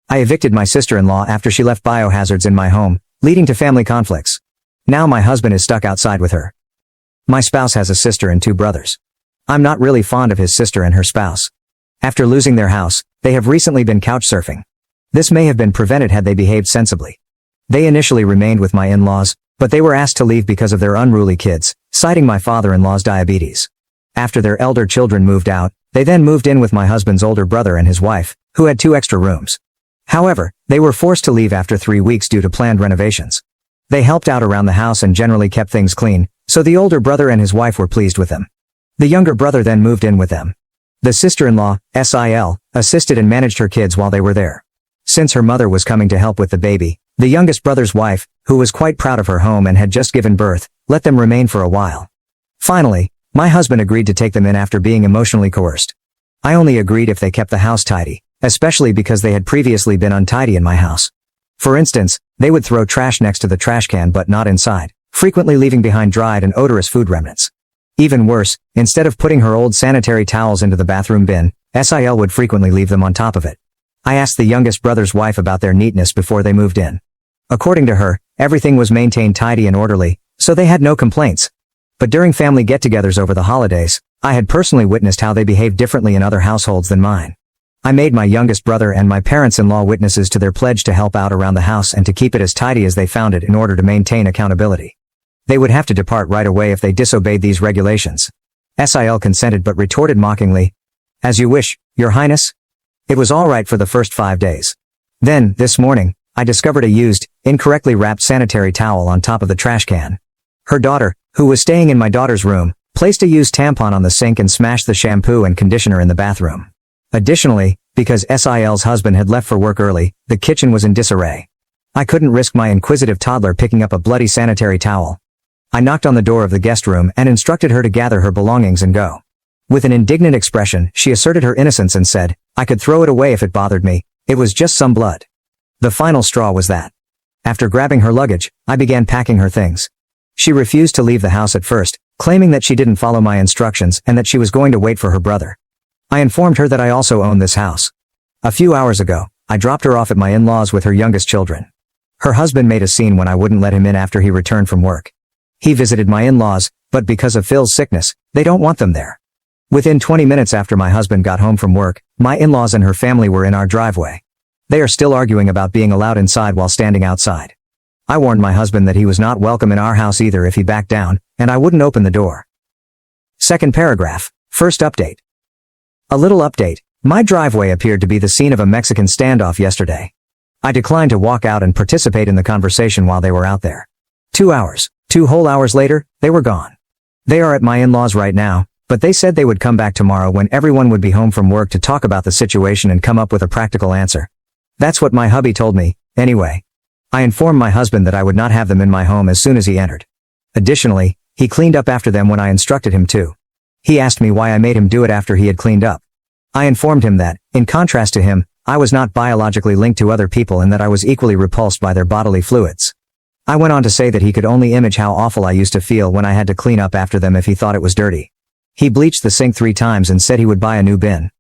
I evicted my sister-in-law after she left biohazards in my home, leading to family conflicts. Now my husband is stuck outside with her. My spouse has a sister and 2 brothers. I'm not really fond of his sister and her spouse. After losing their house, they have recently been couch surfing. This may have been prevented had they behaved sensibly. They initially remained with my in-laws, but they were asked to leave because of their unruly kids, citing my father-in-law's diabetes. After their elder children moved out, they then moved in with my husband's older brother and his wife, who had 2 extra rooms. However, they were forced to leave after 3 weeks due to planned renovations. They helped out around the house and generally kept things clean, so the older brother and his wife were pleased with them. The younger brother then moved in with them. The sister-in-law, SIL, assisted and managed her kids while they were there. Since her mother was coming to help with the baby, the youngest brother's wife, who was quite proud of her home and had just given birth, let them remain for a while. Finally, my husband agreed to take them in after being emotionally coerced. I only agreed if they kept the house tidy, especially because they had previously been untidy in my house. For instance, they would throw trash next to the trash can but not inside, frequently leaving behind dried and odorous food remnants. Even worse, instead of putting her old sanitary towels into the bathroom bin, SIL would frequently leave them on top of it. I asked the youngest brother's wife about their neatness before they moved in. According to her, everything was maintained tidy and orderly, so they had no complaints. But during family get-togethers over the holidays, I had personally witnessed how they behaved differently in other households than mine. I made my youngest brother and my parents-in-law witnesses to their pledge to help out around the house and to keep it as tidy as they found it in order to maintain accountability. They would have to depart right away if they disobeyed these regulations. SIL consented but retorted mockingly, "As you wish, Your Highness." It was all right for the first 5 days. Then, this morning, I discovered a used, incorrectly wrapped sanitary towel on top of the trash can. Her daughter, who was staying in my daughter's room, placed a used tampon on the sink and smashed the shampoo and conditioner in the bathroom. Additionally, because SIL's husband had left for work early, the kitchen was in disarray. I couldn't risk my inquisitive toddler picking up a bloody sanitary towel. I knocked on the door of the guest room and instructed her to gather her belongings and go. With an indignant expression, she asserted her innocence and said, I could throw it away if it bothered me, it was just some blood. The final straw was that. After grabbing her luggage, I began packing her things. She refused to leave the house at first, claiming that she didn't follow my instructions and that she was going to wait for her brother. I informed her that I also own this house. A few hours ago, I dropped her off at my in-laws with her youngest children. Her husband made a scene when I wouldn't let him in after he returned from work. He visited my in-laws, but because of Phil's sickness, they don't want them there. Within 20 minutes after my husband got home from work, my in-laws and her family were in our driveway. They are still arguing about being allowed inside while standing outside. I warned my husband that he was not welcome in our house either if he backed down, and I wouldn't open the door. Second paragraph. First update. A little update. My driveway appeared to be the scene of a Mexican standoff yesterday. I declined to walk out and participate in the conversation while they were out there. 2 hours. 2 whole hours later, they were gone. They are at my in-laws right now, but they said they would come back tomorrow when everyone would be home from work to talk about the situation and come up with a practical answer. That's what my hubby told me, anyway. I informed my husband that I would not have them in my home as soon as he entered. Additionally, he cleaned up after them when I instructed him to. He asked me why I made him do it after he had cleaned up. I informed him that, in contrast to him, I was not biologically linked to other people and that I was equally repulsed by their bodily fluids. I went on to say that he could only imagine how awful I used to feel when I had to clean up after them if he thought it was dirty. He bleached the sink 3 times and said he would buy a new bin.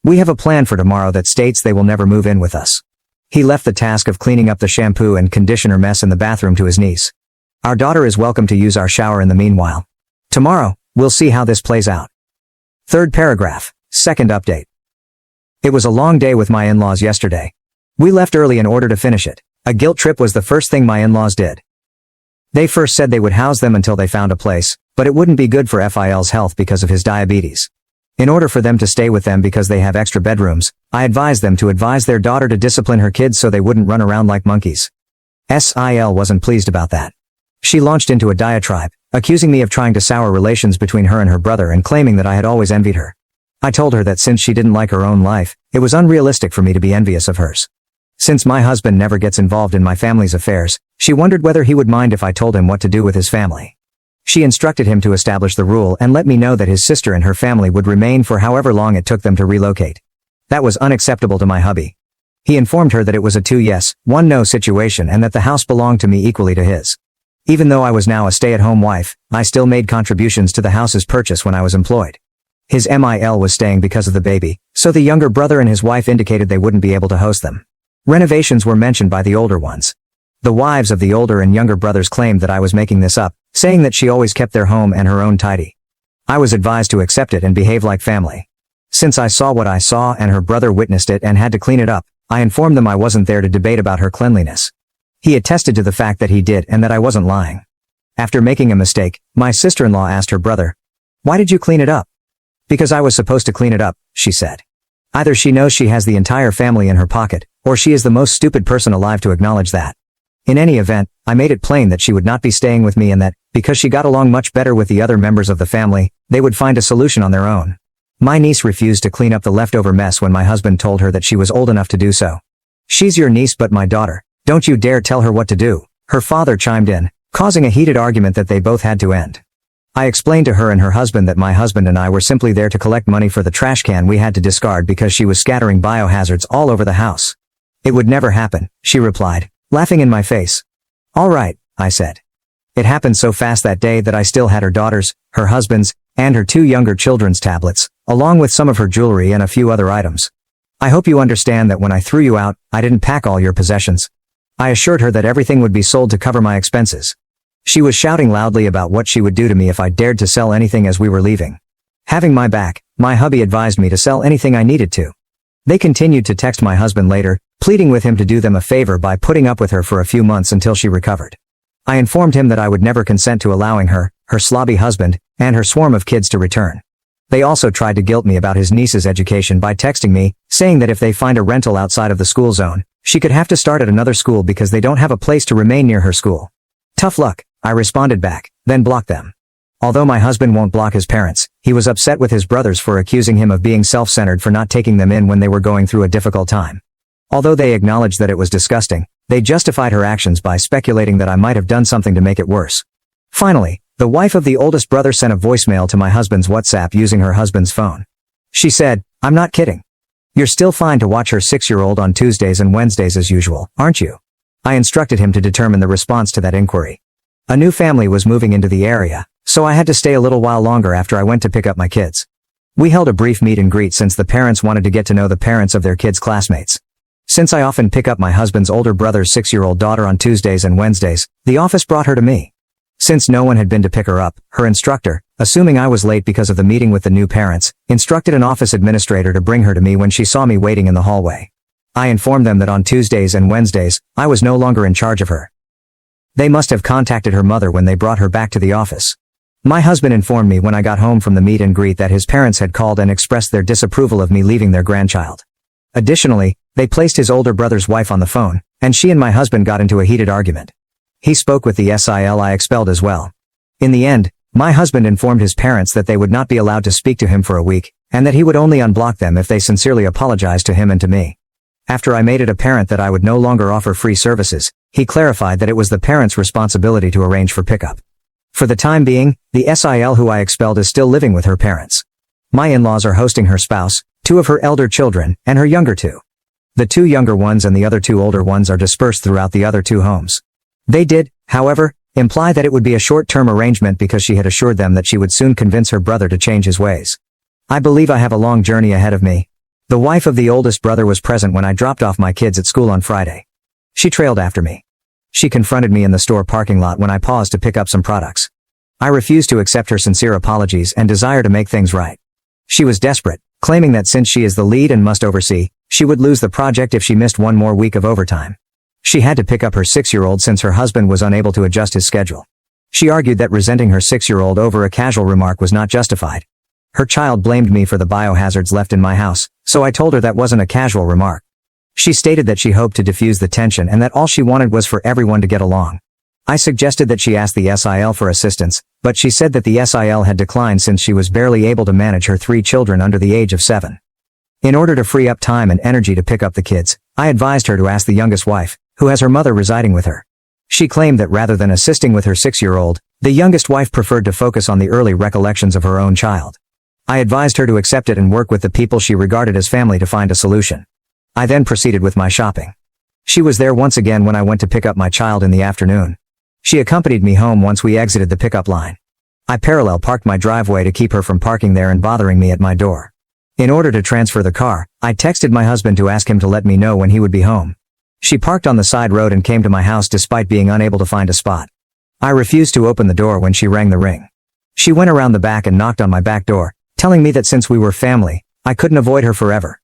We have a plan for tomorrow that states they will never move in with us. He left the task of cleaning up the shampoo and conditioner mess in the bathroom to his niece. Our daughter is welcome to use our shower in the meanwhile. Tomorrow, we'll see how this plays out. Third paragraph. Second update. It was a long day with my in-laws yesterday. We left early in order to finish it. A guilt trip was the first thing my in-laws did. They first said they would house them until they found a place, but it wouldn't be good for FIL's health because of his diabetes. In order for them to stay with them because they have extra bedrooms, I advised them to advise their daughter to discipline her kids so they wouldn't run around like monkeys. SIL wasn't pleased about that. She launched into a diatribe, accusing me of trying to sour relations between her and her brother and claiming that I had always envied her. I told her that since she didn't like her own life, it was unrealistic for me to be envious of hers. Since my husband never gets involved in my family's affairs, she wondered whether he would mind if I told him what to do with his family. She instructed him to establish the rule and let me know that his sister and her family would remain for however long it took them to relocate. That was unacceptable to my hubby. He informed her that it was a 2 yes, 1 no situation and that the house belonged to me equally to his. Even though I was now a stay-at-home wife, I still made contributions to the house's purchase when I was employed. His MIL was staying because of the baby, so the younger brother and his wife indicated they wouldn't be able to host them. Renovations were mentioned by the older ones. The wives of the older and younger brothers claimed that I was making this up, saying that she always kept their home and her own tidy. I was advised to accept it and behave like family. Since I saw what I saw and her brother witnessed it and had to clean it up, I informed them I wasn't there to debate about her cleanliness. He attested to the fact that he did and that I wasn't lying. After making a mistake, my sister-in-law asked her brother, "Why did you clean it up?" "Because I was supposed to clean it up," she said. Either she knows she has the entire family in her pocket, or she is the most stupid person alive to acknowledge that. In any event, I made it plain that she would not be staying with me and that, because she got along much better with the other members of the family, they would find a solution on their own. My niece refused to clean up the leftover mess when my husband told her that she was old enough to do so. "She's your niece but my daughter. Don't you dare tell her what to do," her father chimed in, causing a heated argument that they both had to end. I explained to her and her husband that my husband and I were simply there to collect money for the trash can we had to discard because she was scattering biohazards all over the house. "It would never happen," she replied, laughing in my face. "All right," I said. It happened so fast that day that I still had her daughter's, her husband's, and her 2 younger children's tablets, along with some of her jewelry and a few other items. "I hope you understand that when I threw you out, I didn't pack all your possessions." I assured her that everything would be sold to cover my expenses. She was shouting loudly about what she would do to me if I dared to sell anything as we were leaving. Having my back, my hubby advised me to sell anything I needed to. They continued to text my husband later, pleading with him to do them a favor by putting up with her for a few months until she recovered. I informed him that I would never consent to allowing her, her slobby husband, and her swarm of kids to return. They also tried to guilt me about his niece's education by texting me, saying that if they find a rental outside of the school zone, she could have to start at another school because they don't have a place to remain near her school. "Tough luck," I responded back, then blocked them. Although my husband won't block his parents, he was upset with his brothers for accusing him of being self-centered for not taking them in when they were going through a difficult time. Although they acknowledged that it was disgusting, they justified her actions by speculating that I might have done something to make it worse. Finally, the wife of the oldest brother sent a voicemail to my husband's WhatsApp using her husband's phone. She said, "I'm not kidding. You're still fine to watch her 6-year-old on Tuesdays and Wednesdays as usual, aren't you?" I instructed him to determine the response to that inquiry. A new family was moving into the area, so I had to stay a little while longer after I went to pick up my kids. We held a brief meet and greet since the parents wanted to get to know the parents of their kids' classmates. Since I often pick up my husband's older brother's 6-year-old daughter on Tuesdays and Wednesdays, the office brought her to me. Since no one had been to pick her up, her instructor, assuming I was late because of the meeting with the new parents, instructed an office administrator to bring her to me when she saw me waiting in the hallway. I informed them that on Tuesdays and Wednesdays, I was no longer in charge of her. They must have contacted her mother when they brought her back to the office. My husband informed me when I got home from the meet and greet that his parents had called and expressed their disapproval of me leaving their grandchild. Additionally, they placed his older brother's wife on the phone, and she and my husband got into a heated argument. He spoke with the SIL I expelled as well. In the end, my husband informed his parents that they would not be allowed to speak to him for a week, and that he would only unblock them if they sincerely apologized to him and to me. After I made it apparent that I would no longer offer free services, he clarified that it was the parents' responsibility to arrange for pickup. For the time being, the SIL who I expelled is still living with her parents. My in-laws are hosting her spouse, 2 of her elder children, and her younger 2. The 2 younger ones and the other 2 older ones are dispersed throughout the other 2 homes. They did, however, imply that it would be a short-term arrangement because she had assured them that she would soon convince her brother to change his ways. I believe I have a long journey ahead of me. The wife of the oldest brother was present when I dropped off my kids at school on Friday. She trailed after me. She confronted me in the store parking lot when I paused to pick up some products. I refused to accept her sincere apologies and desire to make things right. She was desperate, claiming that since she is the lead and must oversee, she would lose the project if she missed one more week of overtime. She had to pick up her 6-year-old since her husband was unable to adjust his schedule. She argued that resenting her 6-year-old over a casual remark was not justified. Her child blamed me for the biohazards left in my house, so I told her that wasn't a casual remark. She stated that she hoped to diffuse the tension and that all she wanted was for everyone to get along. I suggested that she ask the SIL for assistance, but she said that the SIL had declined since she was barely able to manage her 3 children under the age of 7. In order to free up time and energy to pick up the kids, I advised her to ask the youngest wife, who has her mother residing with her. She claimed that rather than assisting with her 6-year-old, the youngest wife preferred to focus on the early recollections of her own child. I advised her to accept it and work with the people she regarded as family to find a solution. I then proceeded with my shopping. She was there once again when I went to pick up my child in the afternoon. She accompanied me home once we exited the pickup line. I parallel parked my driveway to keep her from parking there and bothering me at my door. In order to transfer the car, I texted my husband to ask him to let me know when he would be home. She parked on the side road and came to my house despite being unable to find a spot. I refused to open the door when she rang the ring. She went around the back and knocked on my back door, telling me that since we were family, I couldn't avoid her forever.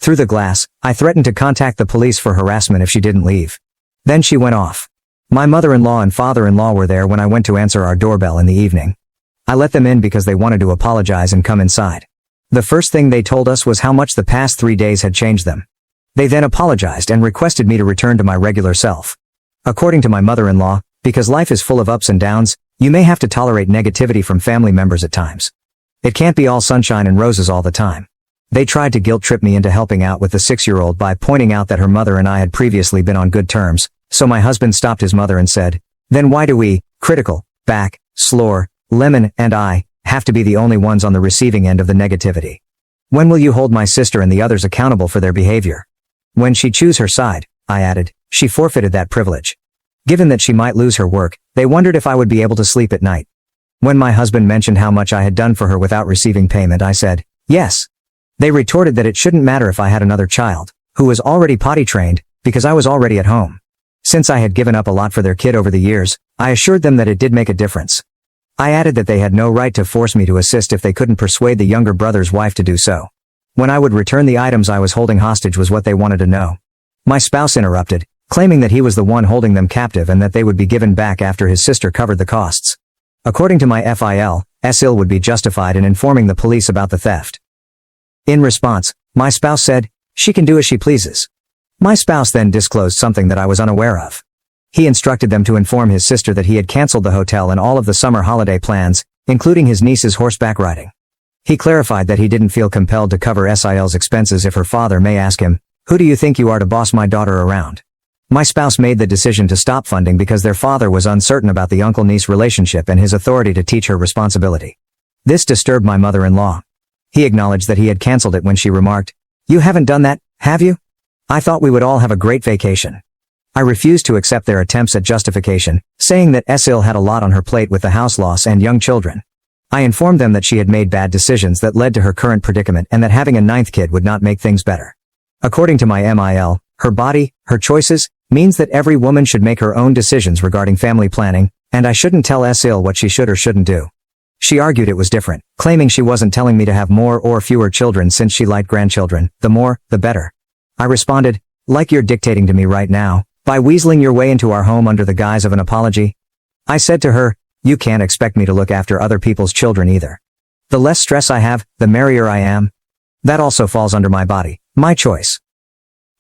Through the glass, I threatened to contact the police for harassment if she didn't leave. Then she went off. My mother-in-law and father-in-law were there when I went to answer our doorbell in the evening. I let them in because they wanted to apologize and come inside. The first thing they told us was how much the past 3 days had changed them. They then apologized and requested me to return to my regular self. According to my mother-in-law, because life is full of ups and downs, you may have to tolerate negativity from family members at times. It can't be all sunshine and roses all the time. They tried to guilt-trip me into helping out with the 6-year-old by pointing out that her mother and I had previously been on good terms, so my husband stopped his mother and said, "Then why do we, critical, back, slore, Lemon, and I, have to be the only ones on the receiving end of the negativity? When will you hold my sister and the others accountable for their behavior?" When she choose her side, I added, she forfeited that privilege. Given that she might lose her work, they wondered if I would be able to sleep at night. When my husband mentioned how much I had done for her without receiving payment, I said, yes. They retorted that it shouldn't matter if I had another child, who was already potty trained, because I was already at home. Since I had given up a lot for their kid over the years, I assured them that it did make a difference. I added that they had no right to force me to assist if they couldn't persuade the younger brother's wife to do so. When I would return the items I was holding hostage was what they wanted to know. My spouse interrupted, claiming that he was the one holding them captive and that they would be given back after his sister covered the costs. According to my FIL, SIL would be justified in informing the police about the theft. In response, my spouse said, she can do as she pleases. My spouse then disclosed something that I was unaware of. He instructed them to inform his sister that he had canceled the hotel and all of the summer holiday plans, including his niece's horseback riding. He clarified that he didn't feel compelled to cover SIL's expenses if her father may ask him, "Who do you think you are to boss my daughter around?" My spouse made the decision to stop funding because their father was uncertain about the uncle-niece relationship and his authority to teach her responsibility. This disturbed my mother-in-law. He acknowledged that he had canceled it when she remarked, "You haven't done that, have you? I thought we would all have a great vacation." I refused to accept their attempts at justification, saying that SIL had a lot on her plate with the house loss and young children. I informed them that she had made bad decisions that led to her current predicament and that having a 9th kid would not make things better. According to my MIL, her body, her choices, means that every woman should make her own decisions regarding family planning, and I shouldn't tell SIL what she should or shouldn't do. She argued it was different, claiming she wasn't telling me to have more or fewer children since she liked grandchildren, the more, the better. I responded, like you're dictating to me right now, by weaseling your way into our home under the guise of an apology? I said to her, you can't expect me to look after other people's children either. The less stress I have, the merrier I am. That also falls under my body, my choice.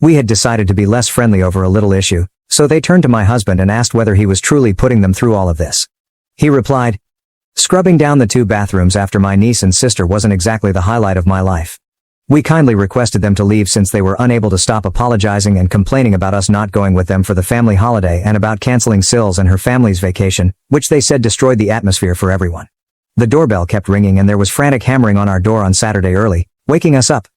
We had decided to be less friendly over a little issue, so they turned to my husband and asked whether he was truly putting them through all of this. He replied, scrubbing down the 2 bathrooms after my niece and sister wasn't exactly the highlight of my life. We kindly requested them to leave since they were unable to stop apologizing and complaining about us not going with them for the family holiday and about canceling Sil's and her family's vacation, which they said destroyed the atmosphere for everyone. The doorbell kept ringing and there was frantic hammering on our door on Saturday early, waking us up.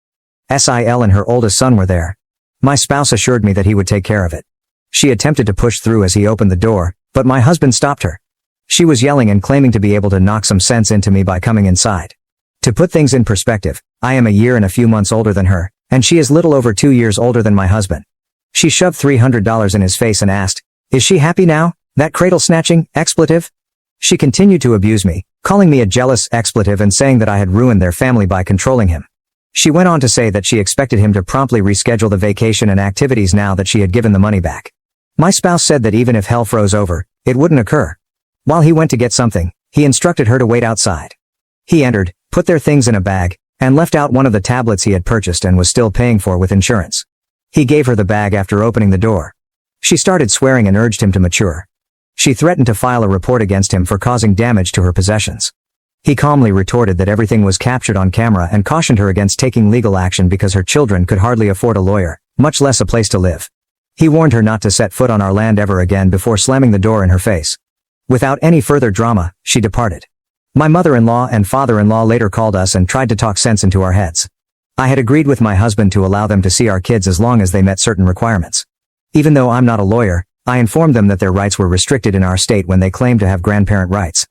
SIL and her oldest son were there. My spouse assured me that he would take care of it. She attempted to push through as he opened the door, but my husband stopped her. She was yelling and claiming to be able to knock some sense into me by coming inside. To put things in perspective, I am a year and a few months older than her, and she is little over 2 years older than my husband. She shoved $300 in his face and asked, "Is she happy now, that cradle-snatching expletive?" She continued to abuse me, calling me a jealous expletive and saying that I had ruined their family by controlling him. She went on to say that she expected him to promptly reschedule the vacation and activities now that she had given the money back. My spouse said that even if hell froze over, it wouldn't occur. While he went to get something, he instructed her to wait outside. He entered, put their things in a bag, and left out one of the tablets he had purchased and was still paying for with insurance. He gave her the bag after opening the door. She started swearing and urged him to mature. She threatened to file a report against him for causing damage to her possessions. He calmly retorted that everything was captured on camera and cautioned her against taking legal action because her children could hardly afford a lawyer, much less a place to live. He warned her not to set foot on our land ever again before slamming the door in her face. Without any further drama, she departed. My mother-in-law and father-in-law later called us and tried to talk sense into our heads. I had agreed with my husband to allow them to see our kids as long as they met certain requirements. Even though I'm not a lawyer, I informed them that their rights were restricted in our state when they claimed to have grandparent rights.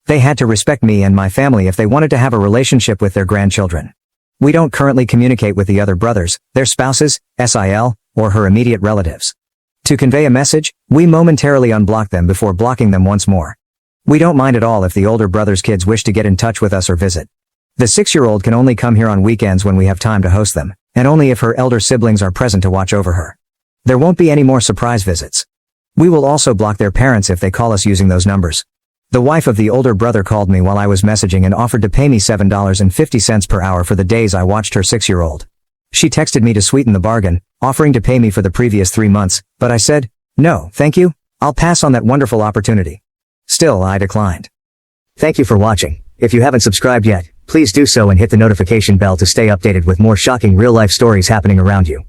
They had to respect me and my family if they wanted to have a relationship with their grandchildren. We don't currently communicate with the other brothers, their spouses, SIL, or her immediate relatives. To convey a message, we momentarily unblock them before blocking them once more. We don't mind at all if the older brother's kids wish to get in touch with us or visit. The 6-year-old can only come here on weekends when we have time to host them, and only if her elder siblings are present to watch over her. There won't be any more surprise visits. We will also block their parents if they call us using those numbers. The wife of the older brother called me while I was messaging and offered to pay me $7.50 per hour for the days I watched her 6-year-old. She texted me to sweeten the bargain, offering to pay me for the previous 3 months, but I said, "No, thank you. I'll pass on that wonderful opportunity." Still, I declined. Thank you for watching. If you haven't subscribed yet, please do so and hit the notification bell to stay updated with more shocking real-life stories happening around you.